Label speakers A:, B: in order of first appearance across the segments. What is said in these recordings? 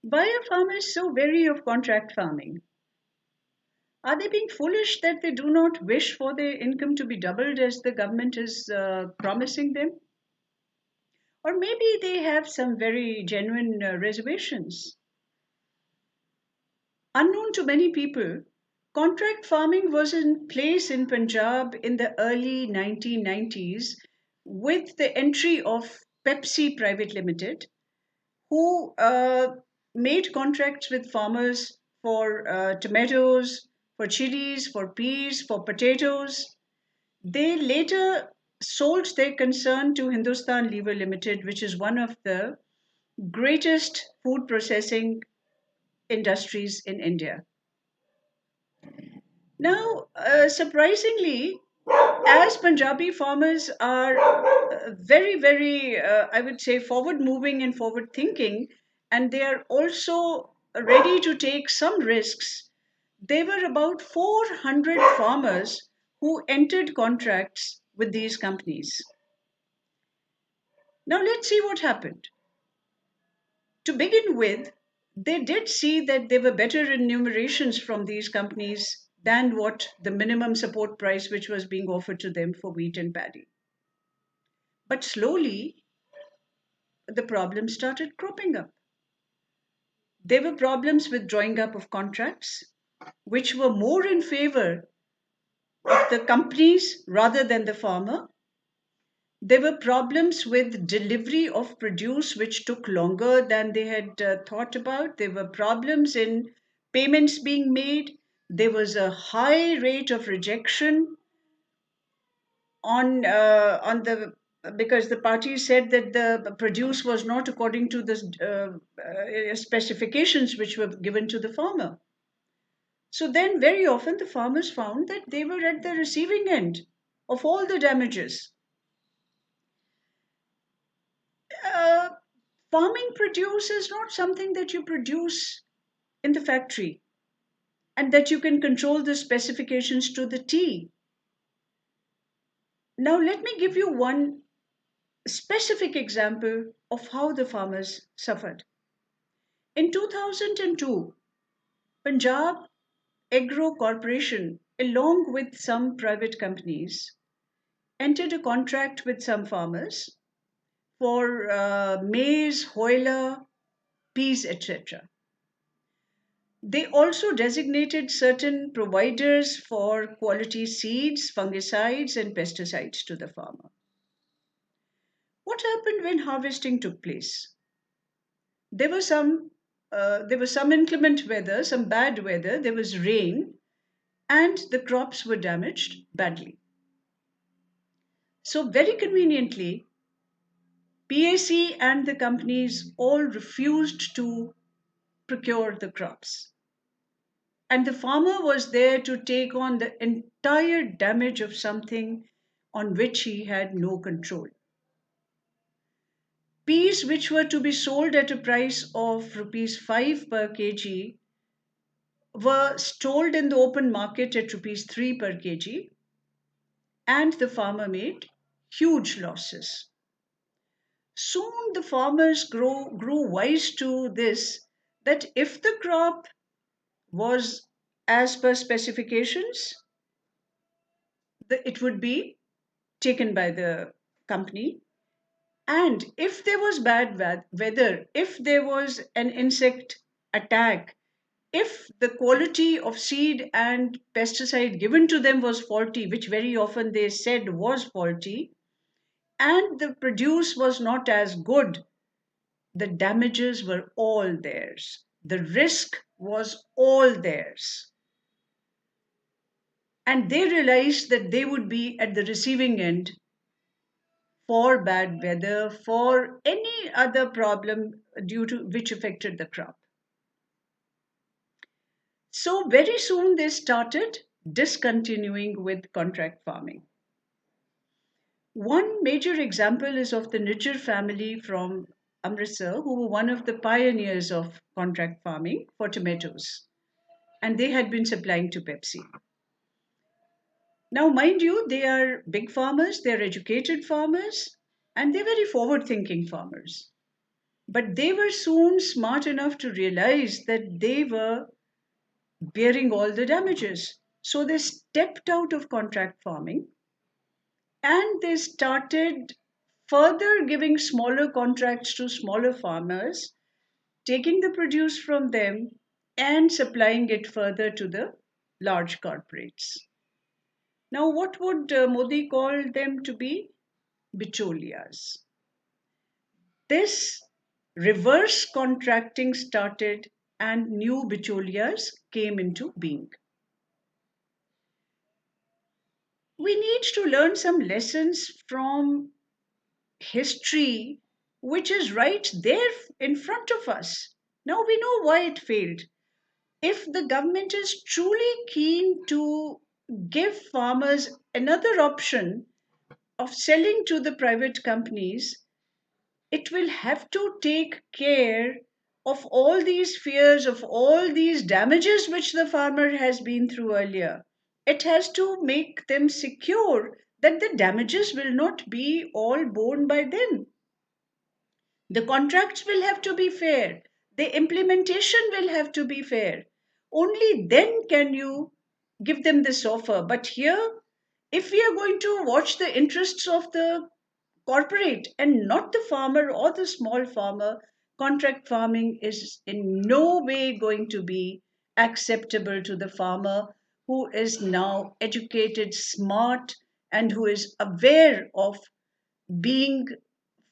A: Why are farmers so wary of contract farming? Are they being foolish that they do not wish for their income to be doubled as the government is promising them? Or maybe they have some very genuine reservations. Unknown to many people, contract farming was in place in Punjab in the early 1990s with the entry of Pepsi Private Limited, who made contracts with farmers for tomatoes, for chilies, for peas, for potatoes. They later sold their concern to Hindustan Lever Limited, which is one of the greatest food processing industries in India. Now, surprisingly, as Punjabi farmers are I would say, forward moving and forward thinking, and they are also ready to take some risks, there were about 400 farmers who entered contracts with these companies. Now, let's see what happened. To begin with, they did see that there were better remunerations from these companies than what the minimum support price which was being offered to them for wheat and paddy. But slowly, the problems started cropping up. There were problems with drawing up of contracts, which were more in favor of the companies rather than the farmer. There were problems with delivery of produce, which took longer than they had thought about. There were problems in payments being made. There was a high rate of rejection on the because the party said that the produce was not according to the specifications which were given to the farmer. So then, very often, the farmers found that they were at the receiving end of all the damages. Uh, Farming produce is not something that you produce in the factory and that you can control the specifications to the T. Now, let me give you one specific example of how the farmers suffered. In 2002, Punjab Agro Corporation, along with some private companies, entered a contract with some farmers for maize, hoila, peas, etc. They also designated certain providers for quality seeds, fungicides, and pesticides to the farmer. What happened when harvesting took place? There was some there was some inclement weather, some bad weather. There was rain, and the crops were damaged badly. So very conveniently, PAC and the companies all refused to procure the crops. And the farmer was there to take on the entire damage of something on which he had no control. Peas which were to be sold at a price of rupees 5 per kg were sold in the open market at rupees 3 per kg, and the farmer made huge losses. Soon the farmers grew wise to this, that if the crop was as per specifications, it would be taken by the company. And if there was bad weather, if there was an insect attack, if the quality of seed and pesticide given to them was faulty, which very often they said was faulty, and the produce was not as good, the damages were all theirs. The risk was all theirs. And they realized that they would be at the receiving end for bad weather, for any other problem due to which affected the crop. So very soon they started discontinuing with contract farming. One major example is of the Nijjar family from Amritsar, who were one of the pioneers of contract farming for tomatoes, and they had been supplying to Pepsi. Now, mind you, they are big farmers, they're educated farmers, and they're very forward thinking farmers. But they were soon smart enough to realize that they were bearing all the damages. So they stepped out of contract farming and they started further giving smaller contracts to smaller farmers, taking the produce from them and supplying it further to the large corporates. Now, what would Modi call them to be? Bicholias. This reverse contracting started and new bicholias came into being. We need to learn some lessons from history, which is right there in front of us. Now we know why it failed. If the government is truly keen to give farmers another option of selling to the private companies, it will have to take care of all these fears, of all these damages which the farmer has been through earlier. It has to make them secure that the damages will not be all borne by them. The contracts will have to be fair. The implementation will have to be fair. Only then can you give them this offer. But here, if we are going to watch the interests of the corporate and not the farmer or the small farmer, contract farming is in no way going to be acceptable to the farmer who is now educated, smart, and who is aware of being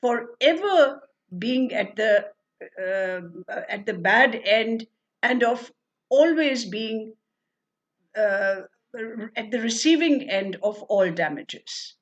A: forever being at the bad end and of always being uh, at the receiving end of all damages.